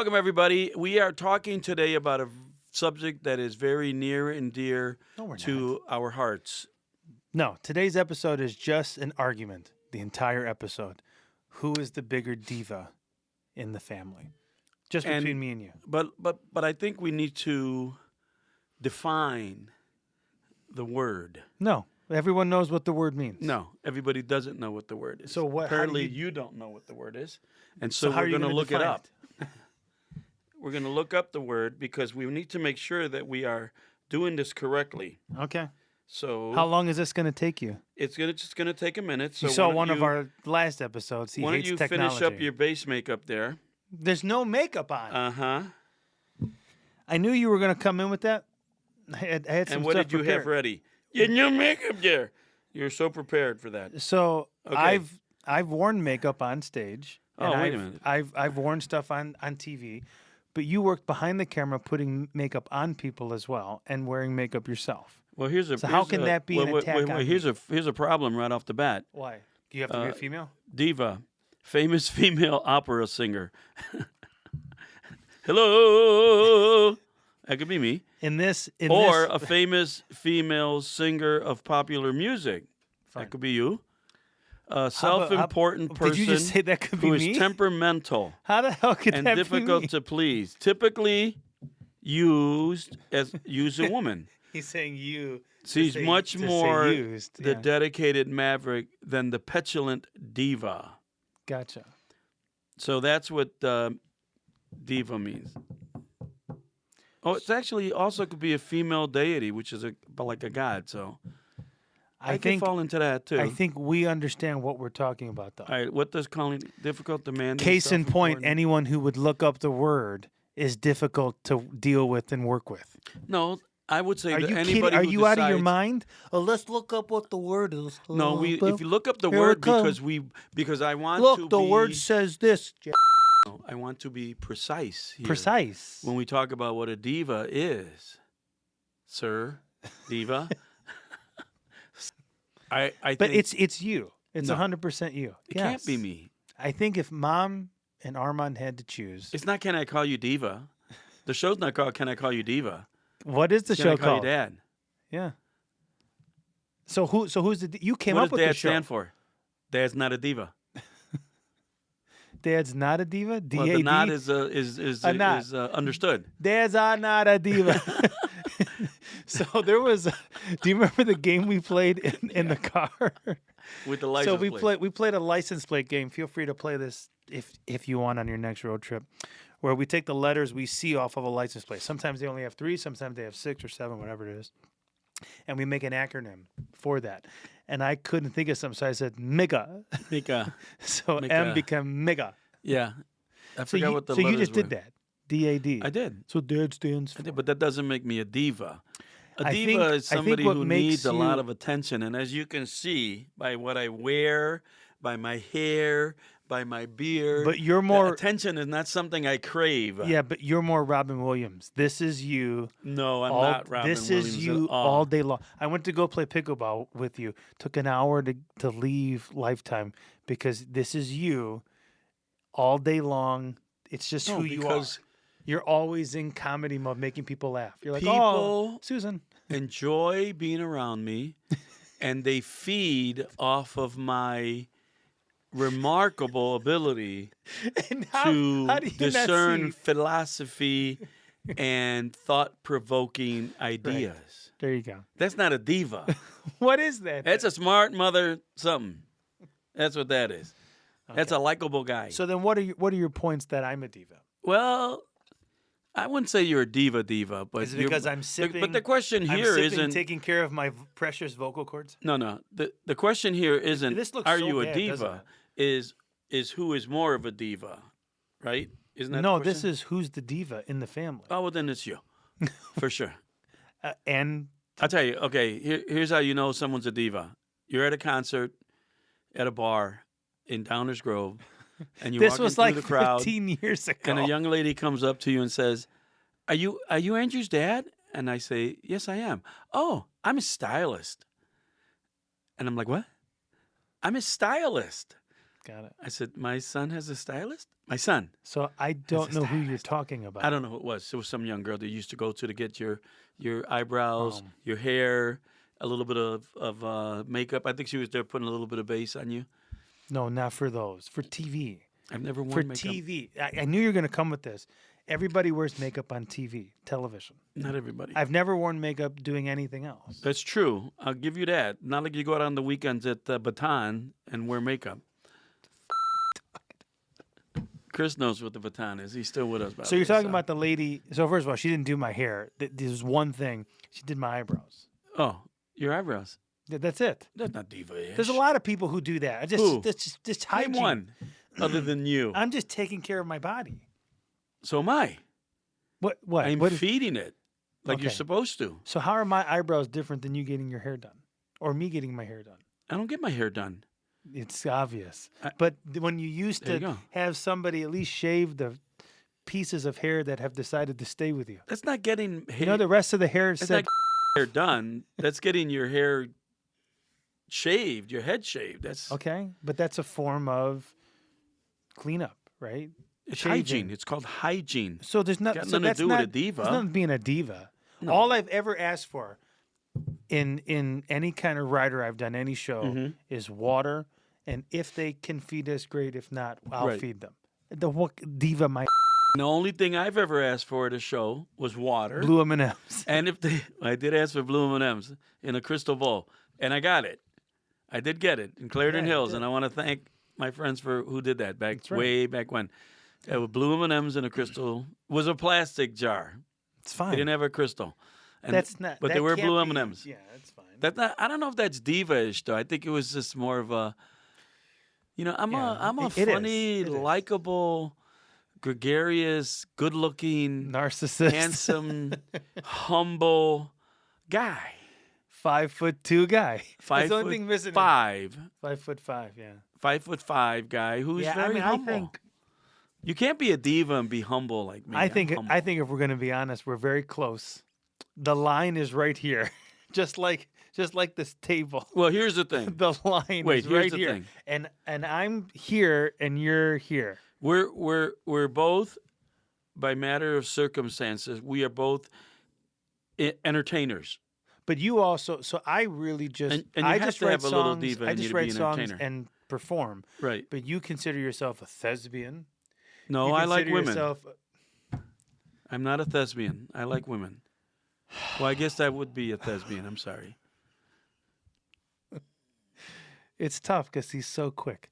Welcome, everybody. We are talking today about a subject that is very near and dear to our hearts. No, today's episode is just an argument, the entire episode. Who is the bigger diva in the family? Just between me and you. But I think we need to define the word. No, everyone knows what the word means. No, everybody doesn't know what the word is. So what? Apparently, you don't know what the word is, and So so, how are we're you going to gonna look it define up. We're going to look up the word because we need to make sure that we are doing this correctly. Okay. So How long is this going to take you? it's just going to take a minute. So You saw why don't one of you- our last episodes. He Why don't hates you technology. finish up your base makeup there? There's no makeup on. Uh-huh. I knew you were going to come in with that. I had some And what stuff did you prepared. have ready? Get your makeup there. You're so prepared for that. So Okay. I've worn makeup on stage. Oh, and wait a minute. I've worn stuff on TV, but you worked behind the camera putting makeup on people as well and wearing makeup yourself. Well, here's a. So how can that be an attack on here's me? Here's a problem right off the bat. Why? Do you have to be a female? Diva, famous female opera singer. Hello. That could be me. Or A famous female singer of popular music. Fine. That could be you. A self-important person Did you just say that could be who is me? temperamental How the hell could and that difficult be me? to please. Typically used a woman. He's saying you. She's much more used. the Yeah. dedicated maverick than the petulant diva. Gotcha. So that's what diva means. Oh, it's actually also could be a female deity, which is like a god. So I think could fall into that too. I think we understand what we're talking about, though. All right, what does calling difficult, demanding? Case in point, self-important- anyone who would look up the word is difficult to deal with and work with. No, I would say Are that you anybody kidding? Are who you out of your decides- mind? Let's look up what the word is. No, if you look up the Here word it comes. because I want to Look, the be, word says this. I want to be precise here. Precise. When we talk about what a diva is, sir, diva. I But think it's you. It's No. 100% you. it can't be me. I think if Mom and Armand had to choose, It's not Can I Call You Diva? The show's not called Can I Call You Diva? what is the Can show I Call called? You Dad? Yeah. So who's the you came What up does with Dad the show? stand for? Dad's not a diva. Dad's not a diva. Well, D-A-D? the nod is A nod. understood. Dad's not a diva. So there was. Do you remember the game we played in the car? With the license So plate. we played a license plate game. Feel free to play this if you want on your next road trip, where we take the letters we see off of a license plate. Sometimes they only have 3, sometimes they have 6 or 7, whatever it is, and we make an acronym for that. And I couldn't think of something, so I said MIGA. Mika. So Mika. M became MIGA. Yeah. I So forgot what the you letters just were. did that. DAD. I did. So Dad stands for. I did, but that doesn't make me a diva. A I diva think- is I think somebody what who makes needs a lot you- of attention. And as you can see by what I wear, by my hair, by my beard, But you're the more. attention is not something I crave. Yeah, but you're more Robin Williams. This is you. No, I'm all, not Robin this Williams is you at all. all day long. I went to go play pickleball with you. Took an hour to leave Lifetime because this is you all day long. It's just No, who you are. because You're always in comedy mode, making people laugh. You're like, oh, people Susan. enjoy being around me, and they feed off of my remarkable ability And to how do you not discern see? philosophy and thought-provoking ideas. There you go. That's not a diva. What is that? That's a smart mother something. That's what that is. That's a likable guy. So then, what are your points that I'm a diva? Well, I wouldn't say you're a diva, but Is it you're- because I'm sipping? But the question I'm here sipping, isn't. taking care of my precious vocal cords. No. The question here isn't. This looks are so you a bad, doesn't diva? Is who is more of a diva, right? Isn't that No, the this question? is who's the diva in the family. Oh, well, then it's you, for sure. And I'll tell you. Okay, here's how you know someone's a diva. You're at a concert, at a bar in Downers Grove, and you're this walking was through like the crowd, 15 years ago. and a young lady comes up to you and says, "Are you Andrew's dad?" And I say, "Yes, I am." "Oh, I'm a stylist." And I'm like, "What?" "I'm a stylist." Got it. I said, my son has a stylist? My son. So I don't a know who you're stylist. talking about. I don't know who it was. It was some young girl that you used to go to get your eyebrows, Um, your hair, a little bit of makeup. I think she was there putting a little bit of base on you. No, not for those. For TV. I've never worn For makeup. TV. I knew you were going to come with this. Everybody wears makeup on TV, television. Not everybody. I've never worn makeup doing anything else. That's true. I'll give you that. Not like you go out on the weekends at Baton and wear makeup. Chris knows what the Baton is. He's still with us. By So the you're way, talking about the lady. So first of all, she didn't do my hair. There's one thing. She did my eyebrows. Oh, your eyebrows. That's it. That's not diva-ish. There's a lot of people who do that. I just, Who? That's just Name hygiene. one other than you. I'm just taking care of my body. So am I. What? I'm What is- feeding it like you're Okay. supposed to. So how are my eyebrows different than you getting your hair done, or me getting my hair done? I don't get my hair done. It's obvious. I- But when you used There you to go. have somebody at least shave the pieces of hair that have decided to stay with you. That's not getting hair. You know, the rest of the hair that's said, not hair done. That's getting your hair shaved, your head shaved. That's okay, but that's a form of cleanup, right? it's shaving. hygiene. It's called hygiene. So there's not Got so nothing to that's do with not a diva. There's nothing being a diva. No. All I've ever asked for in any kind of rider I've done any show Mhm. is water, and if they can feed us, great. If not, I'll Right. feed them. The what diva my The only thing I've ever asked for at a show was water. blue M&Ms. And if they, I did ask for blue M&Ms in a crystal bowl, and I got it. I did get it in Clarendon Yeah, you Hills, did. and I want to thank my friends for who did that back That's right. way back when. With blue M&Ms in a crystal was a plastic jar. It's They fine. didn't have a crystal. And, That's not. but that they were can't blue be- M&Ms. Yeah, that's fine. That's not. I don't know if that's diva-ish though. I think it was just more of a. You know, I'm Yeah, a it is. funny, It is. likable, gregarious, good-looking, Narcissist. handsome, humble guy. 5'2" guy. Five That's the only foot thing missing. 5. 5'5", yeah. 5'5" guy who's Yeah, I very mean, humble. I think You can't be a diva and be humble like me. I I'm think humble. I think if we're going to be honest, we're very close. The line is right here, just like this table. Well, here's the thing. The line Wait, is here's right the here, thing. and I'm here, and you're here. We're both, by matter of circumstances, we are both entertainers. But you also, so I really just, And you I have just to write have a little songs. diva I in you just to be write an songs entertainer. and perform. Right. But you consider yourself a thespian. No, You I like consider women. yourself- I'm not a thespian. I like women. Well, I guess I would be a thespian. I'm sorry. It's tough because he's so quick.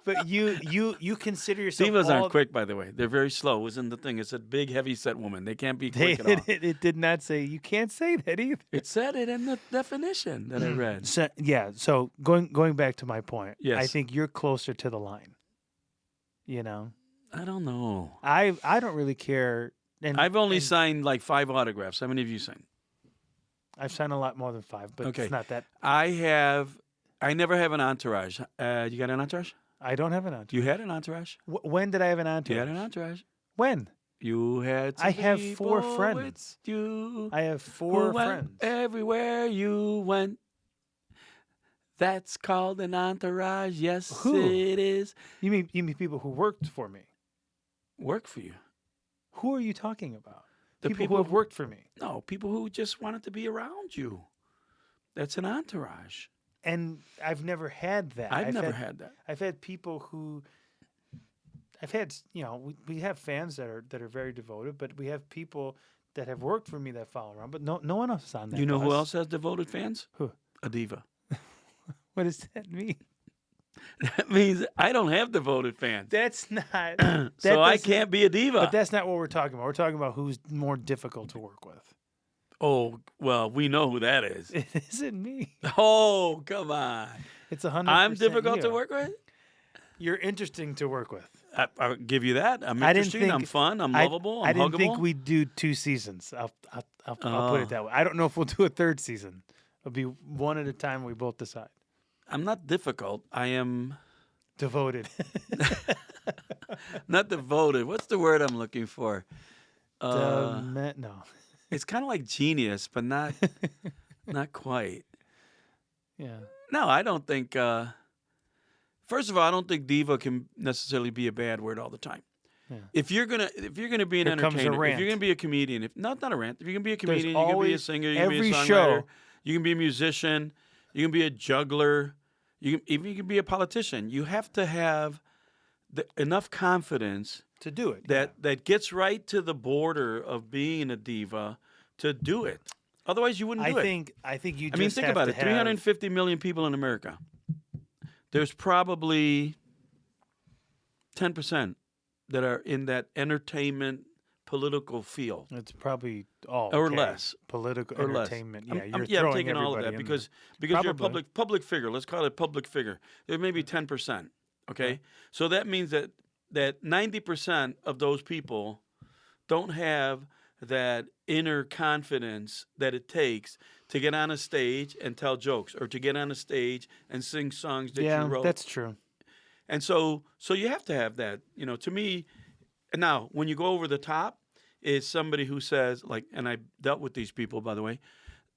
but you consider yourself. Divas all- aren't quick, by the way. They're very slow. Isn't the thing? It's a big, heavy-set woman. They can't be They, quick at all. it did not say you can't say that either. It said it in the definition that I read. So, yeah. So going back to my point, I Yes. think you're closer to the line. You know, I don't know. I don't really care. And I've only and signed like 5 autographs. How many of you signed? I've signed a lot more than 5, but Okay. it's not that. I never have an entourage. You got an entourage? I don't have an entourage. You had an entourage? When did I have an entourage? You had an entourage. When? You had some I have 4 people friends. with you I have who 4 went friends. everywhere you went. That's called an entourage. Yes, Who? it is. You mean people who worked for me? Work for you. Who are you talking about? The People people who have who- worked for me. No, people who just wanted to be around you. That's an entourage. And I've never had that. I've never had that. I've had people who I've had, you know, we have fans that are very devoted, but we have people that have worked for me that follow around, but no one else is on that. You know who bus. else has devoted fans? Who? A diva. What does that mean? That means I don't have devoted fans. That's not So I doesn't- can't be a diva. But that's not what we're talking about. We're talking about who's more difficult to work with. Oh, well, we know who that is. It isn't me. Oh, come on. It's 100%. I'm difficult to you. work with? You're interesting to work with. I'll give you that. I'm I didn't interesting. I'm think- fun. I'm lovable. I I'm didn't huggable. think we'd do 2 seasons. I'll put Oh. it that way. I don't know if we'll do a 3rd season. It'll be one at a time. We both decide. I'm not difficult. I am Devoted. not devoted. What's the word I'm looking for? No. It's kind of like genius, but not not quite. Yeah. No, I don't think. First of all, I don't think diva can necessarily be a bad word all the time. Yeah. If you're gonna be an Here comes a entertainer, if rant. you're gonna be a comedian, if not a rant, if you're gonna be a comedian, you can be a always- singer, you can be a every songwriter, show- you can be a musician, you can be a juggler, you can be a politician. You have to have enough confidence To do it. that gets right to the border of being a diva to do it. Otherwise, you wouldn't do it. I think you just I mean, think have about to it. 350 million people in America. There's probably 10% that are in that entertainment political field. It's probably all Or less. political Or less. entertainment. I'm- Yeah, I'm you're throwing taking all of everybody that in because there. you're a Probably. public figure. Let's call it a public figure. There may be 10%. Okay, so that means that 90% of those people don't have that inner confidence that it takes to get on a stage and tell jokes, or to get on a stage and sing songs that you wrote. That's true. And so you have to have that. To me, now when you go over the top, is somebody who says, like, and I dealt with these people, by the way,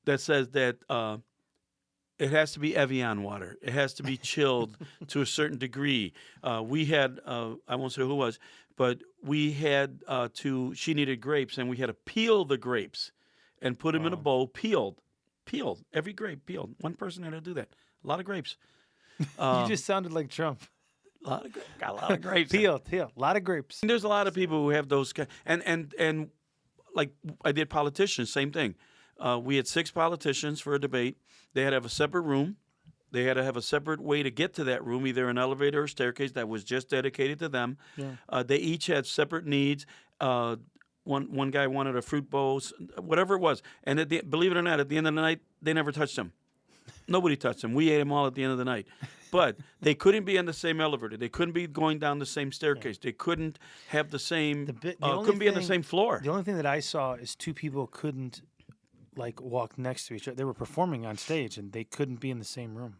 that says that it has to be Evian water. It has to be chilled to a certain degree. We had, I won't say who it was, but we had she needed grapes, and we had to peel the grapes and put them in a bowl, peeled, every grape peeled. One person had to do that. A lot of grapes. You just sounded like Trump. Got a lot of grapes. Peel, a lot of grapes. And there's a lot of people who have those, and like I did politicians, same thing. We had 6 politicians for a debate. They had to have a separate room. They had to have a separate way to get to that room, either an elevator or staircase that was just dedicated to them. Yeah. They each had separate needs. One guy wanted a fruit bowl, whatever it was. And believe it or not, at the end of the night, they never touched him. Nobody touched them. We ate them all at the end of the night. But they couldn't be on the same elevator. They couldn't be going down the same staircase. They couldn't have the same. Couldn't be on the same floor. The only thing that I saw is 2 people couldn't walk next to each other. They were performing on stage and they couldn't be in the same room.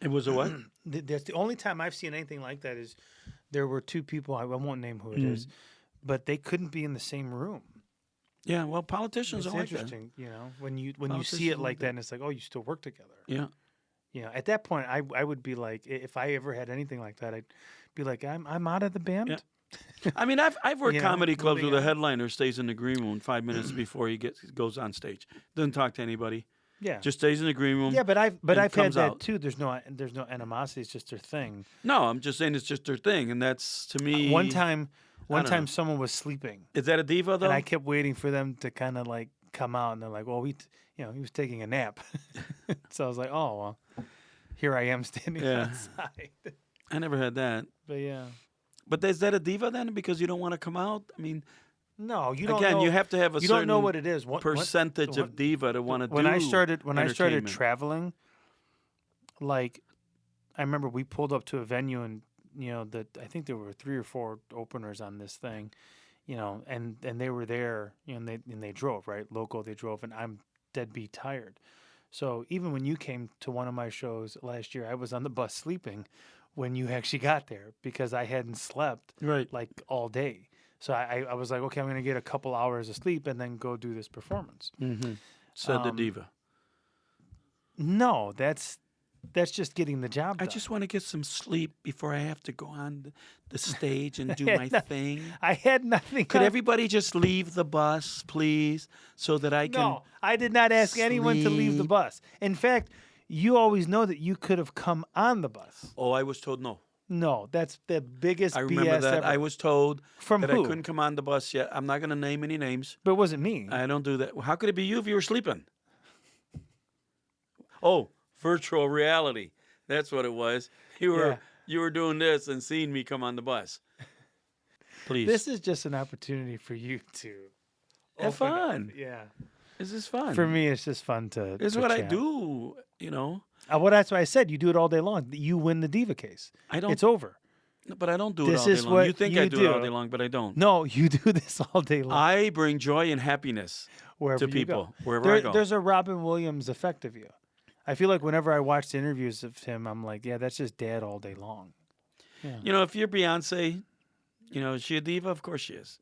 It was a what? That's the only time I've seen anything like that. Is there were 2 people. I won't name who it is, but they couldn't be in the same room. Yeah, well, politicians It's are like that. interesting, when you see Politicians it are like like that, and it's like, oh, you still work together. Yeah. At that point, I would be like, if I ever had anything like that, I'd be like, I'm out of the band. Yeah. I mean, I've worked comedy clubs moving where on. the headliner stays in the green room 5 minutes before he goes on stage. Doesn't talk to anybody. Yeah. Just stays in the green room. Yeah, but I've had comes that out. too. There's no animosity. It's just their thing. No, I'm just saying it's just their thing, and that's to me. One time don't know. someone was sleeping, Is that a diva though? and I kept waiting for them to kind of come out, and they're like, "Well, he was taking a nap." So I was like, "Oh, well, here I am standing outside." I never had that. But yeah, But is that a diva then? Because you don't want to come out? I mean, no, you don't. again, know, you have to have a you certain don't know what it is. percentage of diva to want to do. When I started entertainment. traveling, I remember we pulled up to a venue, and I think there were 3 or 4 openers on this thing, and they were there, and they drove, right, local. They drove, and I'm deadbeat tired. So even when you came to one of my shows last year, I was on the bus sleeping when you actually got there because I hadn't slept Right. all day. So I was like, okay, I'm going to get a couple hours of sleep and then go do this performance. Mm-hmm. Said the diva. No, that's just getting the job I done. just want to get some sleep before I have to go on the stage and do Yeah, my no, thing. I had nothing. Could on- everybody just leave the bus, please, so that I can? No, I did not ask anyone to leave the sleep. bus. In fact, you always know that you could have come on the bus. Oh, I was told no. No, that's the biggest I remember BS that. ever. I was told From that who? I couldn't come on the bus yet. I'm not going to name any names. But it wasn't me. I don't do that. How could it be you if you were sleeping? Oh, virtual reality. That's what it was. You were doing this and seeing me come on the bus. Please. This is just an opportunity for you to Have open up. fun. Yeah. This is fun. For me, it's just fun to. This is to what I chat. do, Well, that's why I said you do it all day long. You win the diva case. I don't. It's over. But I don't do it This all day is long. what You think you I do it all do. day long, but I don't. No, you do this all day long. I bring joy and happiness Wherever to you people, go. wherever I go. There's a Robin Williams effect of you. I feel like whenever I watch the interviews of him, I'm like, yeah, that's just dad all day long. Yeah. If you're Beyonce, is she a diva? Of course she is.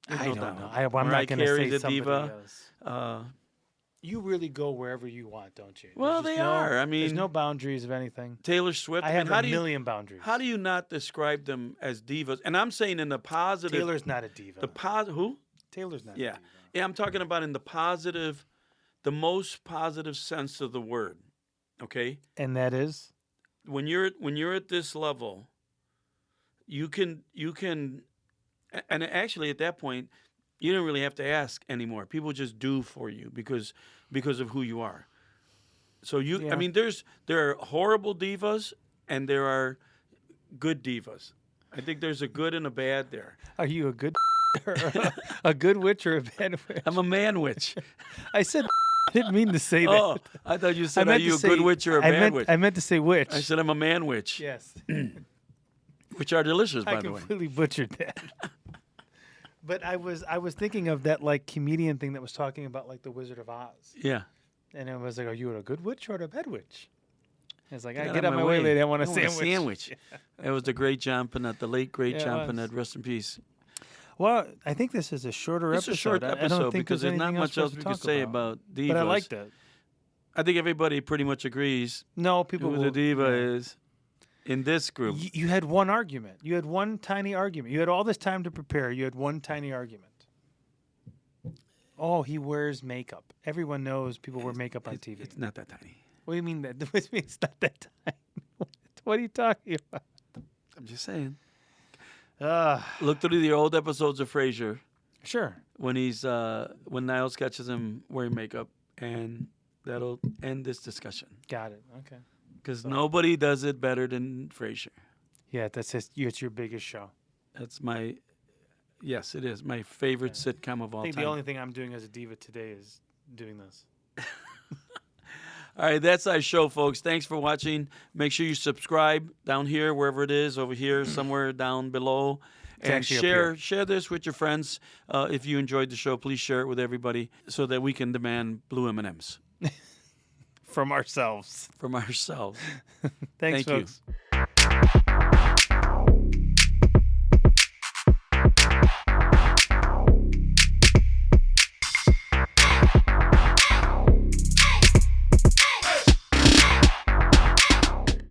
There's I no don't doubt. know. I'm Mariah not going to Carey's say a somebody diva. else. You really go wherever you want, don't you? Well, There's they are. I mean, there's no boundaries of anything. Taylor Swift. I mean, have how a do you, million boundaries. How do you not describe them as divas? And I'm saying in the positive. Taylor's not a diva. Who? Taylor's not a Yeah. diva. Yeah, I'm talking about in the positive, the most positive sense of the word. Okay? And that is? When you're at this level, you can and actually at that point, you don't really have to ask anymore. People just do for you because of who you are. So Yeah. I mean there are horrible divas and there are good divas. I think there's a good and a bad there. Are you a good a good witch or a bad witch? I'm a man witch. I said I didn't mean to say that. Oh, I thought you said, are meant to you a say- good witch or a bad witch? I meant to say witch. I said I'm a man witch, yes. which are delicious, I by the way. completely butchered that. But I was thinking of that like comedian thing that was talking about like the Wizard of Oz. Yeah. And it was like, are you a good witch or a bad witch? It's like, I Get get out out my way, lady. I want a I want sandwich. That was the great John Panette, the late great Yeah, it John was. Panette. Rest in peace. Well, I think this is a shorter It's episode. a short I episode don't think because there's not anything much for us else to we could talk say about divas. But I like that. I think everybody pretty much agrees No, people who will, the diva yeah. is in this group. You had one argument. You had one tiny argument. You had all this time to prepare. You had one tiny argument. Oh, he wears makeup. Everyone knows people wear makeup on TV. It's not that tiny. What do you mean that? It's not that tiny. What are you talking about? I'm just saying. Uh, Look through the old episodes of Frasier sure. when when Niles catches him wearing makeup, and that'll end this discussion. Got it. Okay. Because nobody does it better than Frasier. Yeah, it's your biggest show. That's yes, it is my favorite sitcom of all I think time. the only thing I'm doing as a diva today is doing this. All right, that's our show, folks. Thanks for watching. Make sure you subscribe down here, wherever it is, over here, somewhere down below. It's And actually up share this with your friends. If you enjoyed the show, please share it with everybody so that we can demand blue M&Ms From ourselves. from ourselves. Thanks, Thank you. folks.